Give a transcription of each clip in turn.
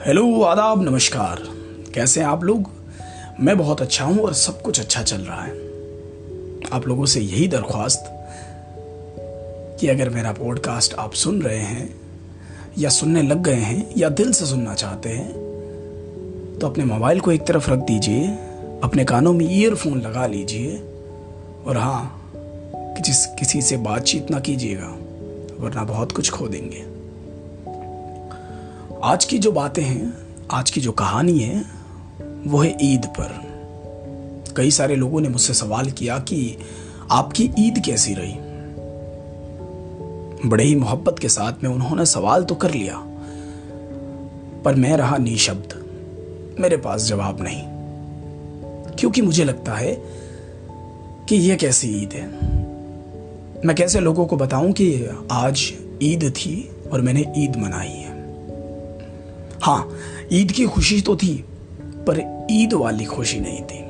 Hello, आदाब, नमस्कार। कैसे हैं आप लोग? मैं बहुत अच्छा हूं और सब कुछ अच्छा चल रहा है। आप लोगों से यही दरख्वास्त कि अगर मेरा पॉडकास्ट आप सुन रहे हैं या सुनने लग गए हैं या दिल से सुनना चाहते हैं तो अपने मोबाइल को एक तरफ रख दीजिए, अपने कानों में ईयरफोन लगा लीजिए और हाँ, किसी से बातचीत ना कीजिएगा वरना बहुत कुछ खो देंगे। आज की जो बातें हैं, आज की जो कहानी है वो है ईद पर। कई सारे लोगों ने मुझसे सवाल किया कि आपकी ईद कैसी रही। बड़े ही मोहब्बत के साथ में उन्होंने सवाल तो कर लिया, पर मैं रहा निशब्द। मेरे पास जवाब नहीं, क्योंकि मुझे लगता है कि यह कैसी ईद है। मैं कैसे लोगों को बताऊं कि आज ईद थी और मैंने ईद मनाई है। हाँ, ईद की खुशी तो थी, पर ईद वाली खुशी नहीं थी।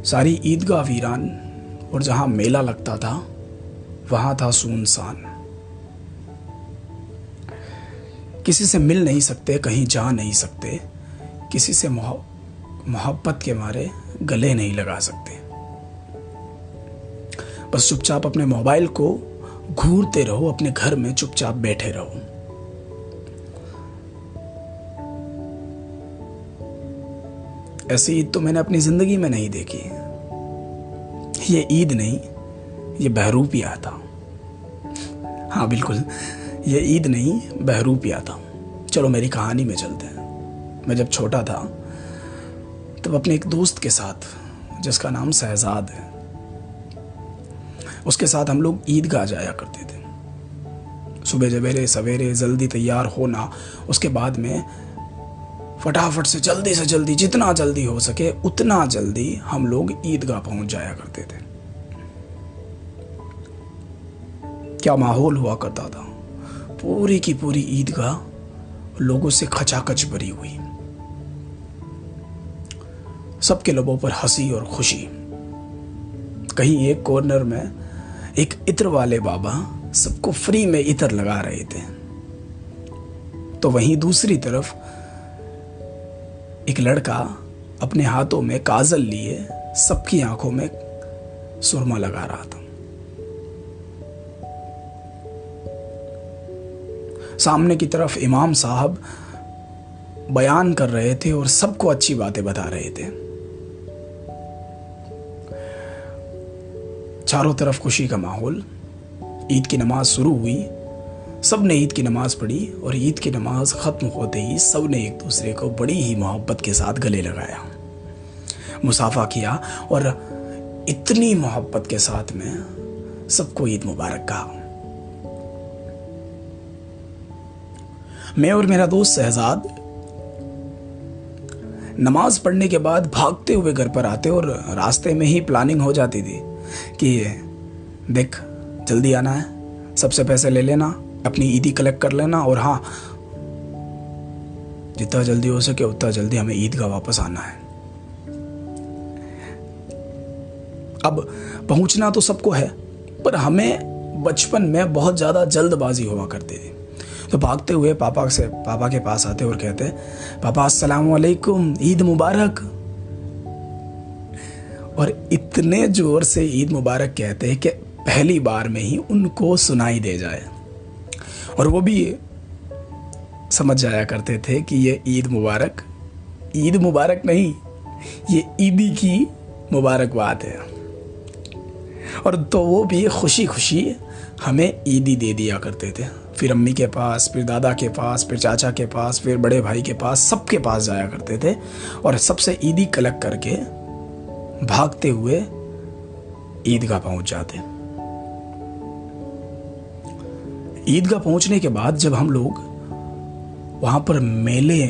सारी ईदगाह वीरान और जहां मेला लगता था वहां था सुनसान। किसी से मिल नहीं सकते, कहीं जा नहीं सकते, किसी से मोहब्बत के मारे गले नहीं लगा सकते। बस चुपचाप अपने मोबाइल को घूरते रहो, अपने घर में चुपचाप बैठे रहो। ऐसी ईद तो मैंने अपनी जिंदगी में नहीं देखी। ये ईद नहीं, ये बहरूपिया था। हाँ बिल्कुल, ये ईद नहीं, बहरूपिया था। चलो मेरी कहानी में चलते हैं। मैं जब छोटा था तब अपने एक दोस्त के साथ, जिसका नाम शहजाद है, उसके साथ हम लोग ईदगाह जाया करते थे। सुबह सवेरे सवेरे जल्दी तैयार होना, उसके बाद में फटाफट से जल्दी जितना जल्दी हो सके उतना जल्दी हम लोग ईदगाह पहुंच जाया करते थे। क्या माहौल हुआ करता था। पूरी की पूरी ईदगाह लोगों से खचाखच भरी हुई। सबके लबों पर हंसी और खुशी। कहीं एक कॉर्नर में एक इत्र वाले बाबा सबको फ्री में इत्र लगा रहे थे, तो वहीं दूसरी तरफ एक लड़का अपने हाथों में काजल लिए सबकी आंखों में सुरमा लगा रहा था। सामने की तरफ इमाम साहब बयान कर रहे थे और सबको अच्छी बातें बता रहे थे। चारों तरफ खुशी का माहौल। ईद की नमाज शुरू हुई, सब ने ईद की नमाज पढ़ी और ईद की नमाज ख़त्म होते ही सब ने एक दूसरे को बड़ी ही मोहब्बत के साथ गले लगाया, मुसाफा किया और इतनी मोहब्बत के साथ में सबको ईद मुबारक कहा। मैं और मेरा दोस्त शहजाद नमाज पढ़ने के बाद भागते हुए घर पर आते और रास्ते में ही प्लानिंग हो जाती थी कि देख, जल्दी आना है, सबसे पैसे ले लेना, अपनी ईदी कलेक्ट कर लेना और हाँ, जितना जल्दी हो सके उतना जल्दी हमें ईदगाह वापस आना है। अब पहुंचना तो सबको है, पर हमें बचपन में बहुत ज़्यादा जल्दबाजी हुआ करती थी। तो भागते हुए पापा के पास आते और कहते, पापा अस्सलाम वालेकुम, ईद मुबारक। और इतने जोर से ईद मुबारक कहते हैं कि पहली बार में ही उनको सुनाई दे जाए, और वो भी समझ जाया करते थे कि ये ईद मुबारक नहीं, ये ईदी की मुबारकबाद है। और तो वो भी खुशी खुशी हमें ईदी दे दिया करते थे। फिर अम्मी के पास, फिर दादा के पास, फिर चाचा के पास, फिर बड़े भाई के पास, सबके पास जाया करते थे और सबसे ईदी कलेक्ट करके भागते हुए ईदगाह पहुंच जाते। ईदगाह पहुंचने के बाद जब हम लोग वहाँ पर मेले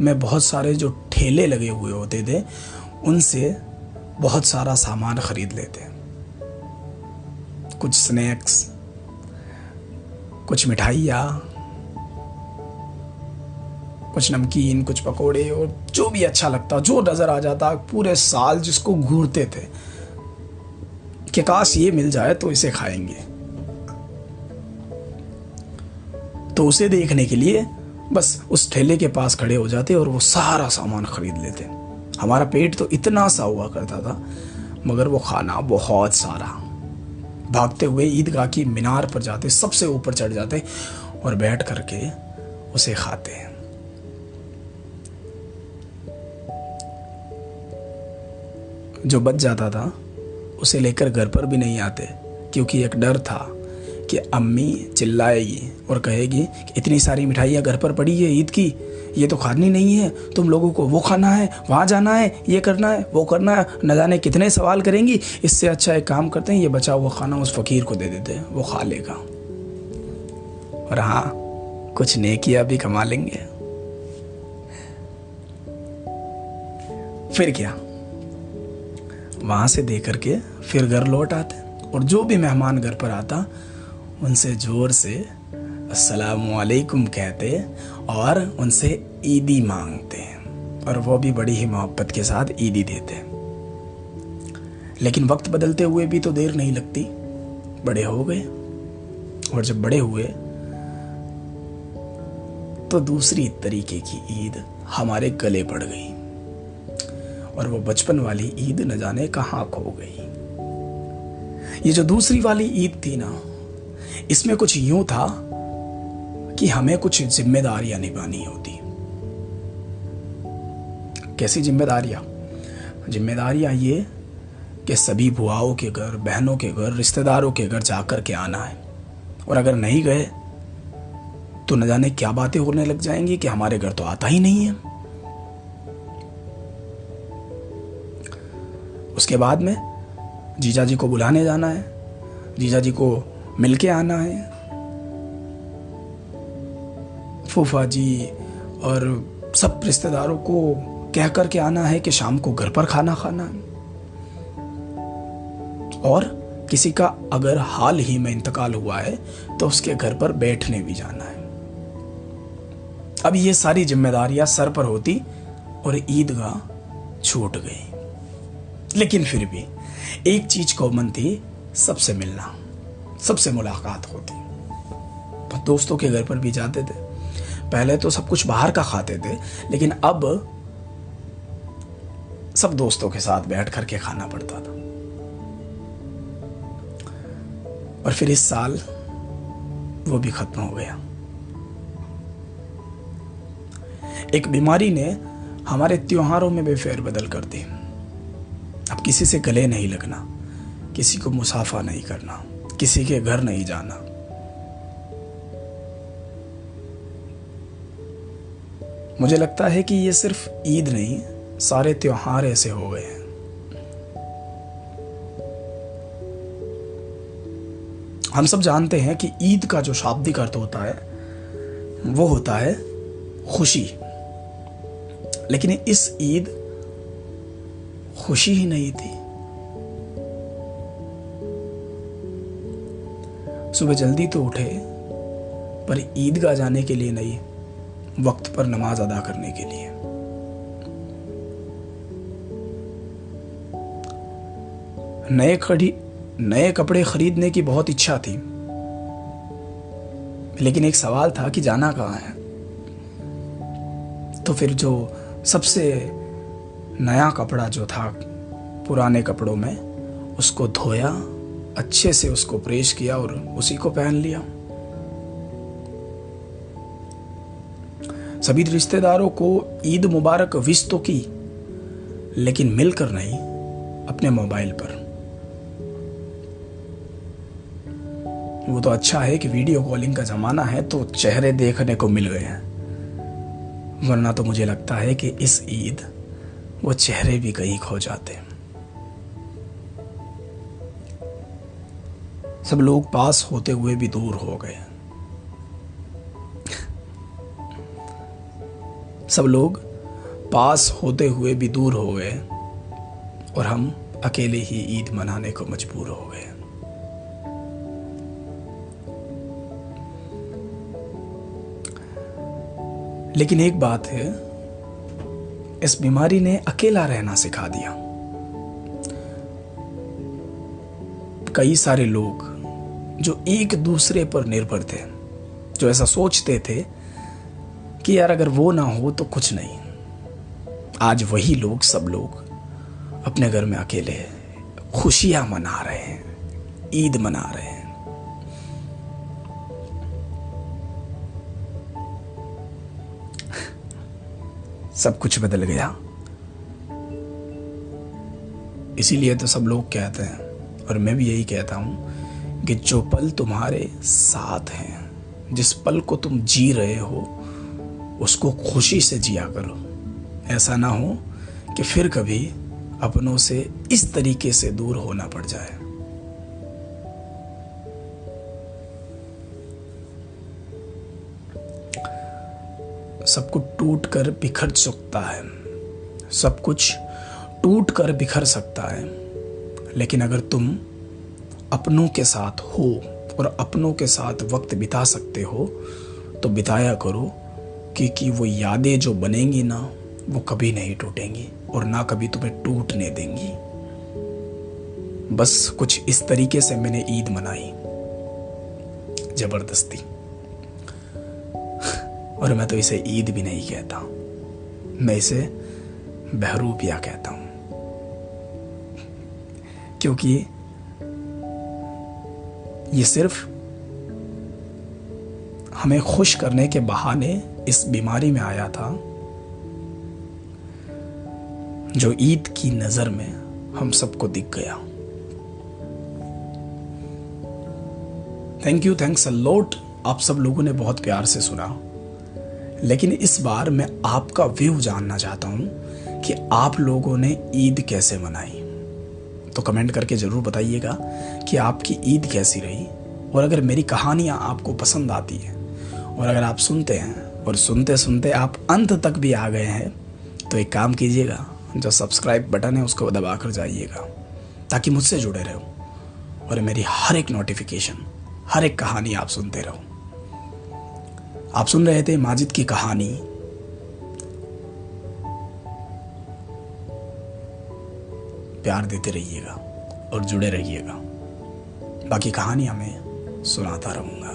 में बहुत सारे जो ठेले लगे हुए होते थे उनसे बहुत सारा सामान खरीद लेते। कुछ स्नैक्स, कुछ मिठाइयाँ, कुछ नमकीन, कुछ पकोड़े और जो भी अच्छा लगता, जो नज़र आ जाता, पूरे साल जिसको घूरते थे कि काश ये मिल जाए तो इसे खाएंगे। तो उसे देखने के लिए बस उस ठेले के पास खड़े हो जाते और वो सारा सामान खरीद लेते। हमारा पेट तो इतना सा हुआ करता था, मगर वो खाना बहुत सारा। भागते हुए ईदगाह की मीनार पर जाते, सबसे ऊपर चढ़ जाते और बैठ करके उसे खाते। जो बच जाता था उसे लेकर घर पर भी नहीं आते, क्योंकि एक डर था कि अम्मी चिल्लाएगी और कहेगी कि इतनी सारी मिठाइयाँ घर पर पड़ी है ईद की, ये तो खानी नहीं है, तुम लोगों को वो खाना है, वहाँ जाना है, ये करना है, वो करना है, न जाने कितने सवाल करेंगी। इससे अच्छा एक काम करते हैं, ये बचा हुआ खाना उस फकीर को दे देते हैं, वो खा लेगा और हाँ कुछ नेकियां भी कमा लेंगे। फिर क्या, वहाँ से दे करके फिर घर लौट आते और जो भी मेहमान घर पर आता उनसे जोर से अस्सलामुअलैकुम कहते और उनसे ईदी मांगते, और वो भी बड़ी ही मोहब्बत के साथ ईदी देते। लेकिन वक्त बदलते हुए भी तो देर नहीं लगती, बड़े हो गए, और जब बड़े हुए तो दूसरी तरीके की ईद हमारे गले पड़ गई, और वो बचपन वाली ईद न जाने कहाँ खो गई। ये जो दूसरी वाली ईद थी ना, इसमें कुछ यूं था कि हमें कुछ जिम्मेदारियां निभानी होती। कैसी जिम्मेदारियां? जिम्मेदारियां ये कि सभी बुआओं के घर, बहनों के घर, रिश्तेदारों के घर जाकर के आना है, और अगर नहीं गए तो न जाने क्या बातें होने लग जाएंगी कि हमारे घर तो आता ही नहीं है। उसके बाद में जीजा जी को बुलाने जाना है, जीजा जी को मिलके आना है, फूफा जी और सब रिश्तेदारों को कह कर के आना है कि शाम को घर पर खाना खाना है, और किसी का अगर हाल ही में इंतकाल हुआ है तो उसके घर पर बैठने भी जाना है। अब ये सारी जिम्मेदारियां सर पर होती और ईदगाह छूट गई। लेकिन फिर भी एक चीज कॉमन थी, सबसे मिलना, सबसे मुलाकात होती। तो दोस्तों के घर पर भी जाते थे। पहले तो सब कुछ बाहर का खाते थे, लेकिन अब सब दोस्तों के साथ बैठ करके खाना पड़ता था। और फिर इस साल वो भी खत्म हो गया। एक बीमारी ने हमारे त्योहारों में भी फेरबदल कर दी। अब किसी से गले नहीं लगना, किसी को मुसाफा नहीं करना, किसी के घर नहीं जाना। मुझे लगता है कि ये सिर्फ ईद नहीं, सारे त्योहार ऐसे हो गए हैं। हम सब जानते हैं कि ईद का जो शाब्दिक अर्थ होता है वो होता है खुशी, लेकिन इस ईद खुशी ही नहीं थी। सुबह जल्दी तो उठे, पर ईदगाह जाने के लिए नहीं, वक्त पर नमाज अदा करने के लिए। नए कपड़े खरीदने की बहुत इच्छा थी, लेकिन एक सवाल था कि जाना कहाँ है। तो फिर जो सबसे नया कपड़ा जो था पुराने कपड़ों में, उसको धोया, अच्छे से उसको प्रेस किया और उसी को पहन लिया। सभी रिश्तेदारों को ईद मुबारक विश तो की, लेकिन मिलकर नहीं, अपने मोबाइल पर। वो तो अच्छा है कि वीडियो कॉलिंग का जमाना है तो चेहरे देखने को मिल गए हैं, वरना तो मुझे लगता है कि इस ईद वो चेहरे भी कहीं खो जाते। सब लोग पास होते हुए भी दूर हो गए। सब लोग पास होते हुए भी दूर हो गए और हम अकेले ही ईद मनाने को मजबूर हो गए। लेकिन एक बात है, इस बीमारी ने अकेला रहना सिखा दिया। कई सारे लोग जो एक दूसरे पर निर्भर थे, जो ऐसा सोचते थे कि यार अगर वो ना हो तो कुछ नहीं। आज वही लोग, सब लोग अपने घर में अकेले खुशियां मना रहे हैं, ईद मना रहे हैं। सब कुछ बदल गया। इसीलिए तो सब लोग कहते हैं, और मैं भी यही कहता हूं, कि जो पल तुम्हारे साथ हैं, जिस पल को तुम जी रहे हो, उसको खुशी से जिया करो। ऐसा ना हो कि फिर कभी अपनों से इस तरीके से दूर होना पड़ जाए। सब कुछ टूट कर बिखर सकता है, सब कुछ टूट कर बिखर सकता है, लेकिन अगर तुम अपनों के साथ हो और अपनों के साथ वक्त बिता सकते हो तो बिताया करो, क्योंकि वो यादें जो बनेंगी ना, वो कभी नहीं टूटेंगी और ना कभी तुम्हें टूटने देंगी। बस कुछ इस तरीके से मैंने ईद मनाई, जबरदस्ती। और मैं तो इसे ईद भी नहीं कहता, मैं इसे बहरूपिया कहता हूं, क्योंकि ये सिर्फ हमें खुश करने के बहाने इस बीमारी में आया था, जो ईद की नजर में हम सबको दिख गया। Thank you, thanks a lot. आप सब लोगों ने बहुत प्यार से सुना, लेकिन इस बार मैं आपका व्यू जानना चाहता हूं कि आप लोगों ने ईद कैसे मनाई। तो कमेंट करके ज़रूर बताइएगा कि आपकी ईद कैसी रही। और अगर मेरी कहानियाँ आपको पसंद आती हैं, और अगर आप सुनते हैं और सुनते सुनते आप अंत तक भी आ गए हैं, तो एक काम कीजिएगा, जो सब्सक्राइब बटन है उसको दबा कर जाइएगा, ताकि मुझसे जुड़े रहो और मेरी हर एक नोटिफिकेशन, हर एक कहानी आप सुनते रहो। आप सुन रहे थे माजिद की कहानी। प्यार देते रहिएगा और जुड़े रहिएगा। बाकी कहानी हमें सुनाता रहूंगा।